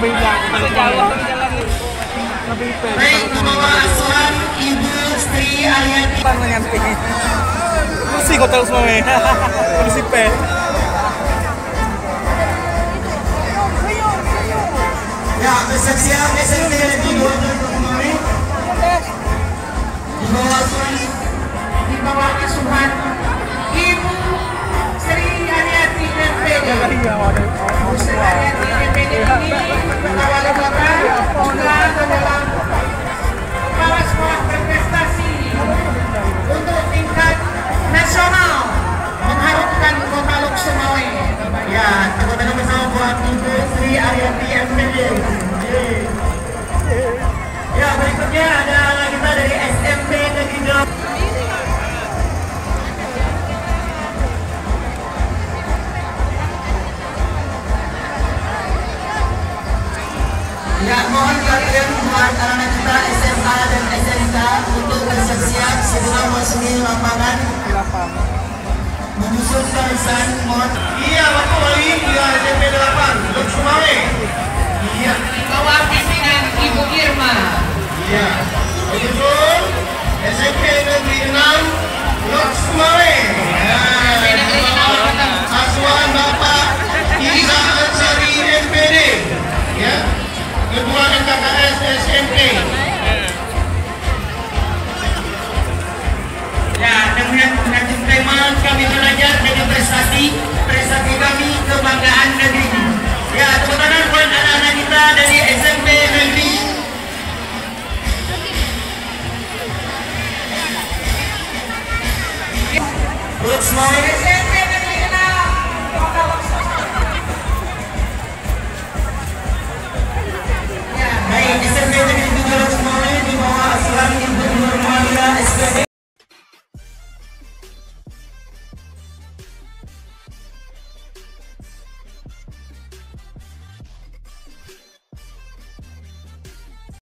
Lebih jauh jalan lebih Baik, membawa asuhan Ibu Sri Ariyanti. nanti. Kursi hotel semua. Kursi P. Ya, bersiap-siap SMP Negeri 2 kemarin. Di bawah asuhan Ibu Sri Ariyanti MPD. Ibu Sri Ariyanti MPD ini mengawal Bapak juga dalam kepala sekolah berprestasi untuk tingkat nasional mengharumkan Kota Lok Sumawe. Ya, tepuk tangan bersama buat Ibu Sri Ariyanti MPD. Ya, berikutnya ada anak kita dari SMP Negeri 8. Ya, mohon kalian buat anak kita SMA dan SMK untuk bersiap-siap segera memasuki lapangan menyusun barisan. Mohon. Iya, Bapak Wali, iya SMP 8, Lok Sumawe. Iya. Di bawah pimpinan Ibu Irma. Iya. Menyusun SMP Negeri 6, Lok Sumawe. Asuhan Bapak Iza Ansari MPD. Ya. Ketua NKKS SMP. Ya, dengan tema kami belajar dengan prestasi kami kebanggaan negeri. Ya, tepuk tangan buat anak-anak kita dari SMP Negeri. Lok Sumawe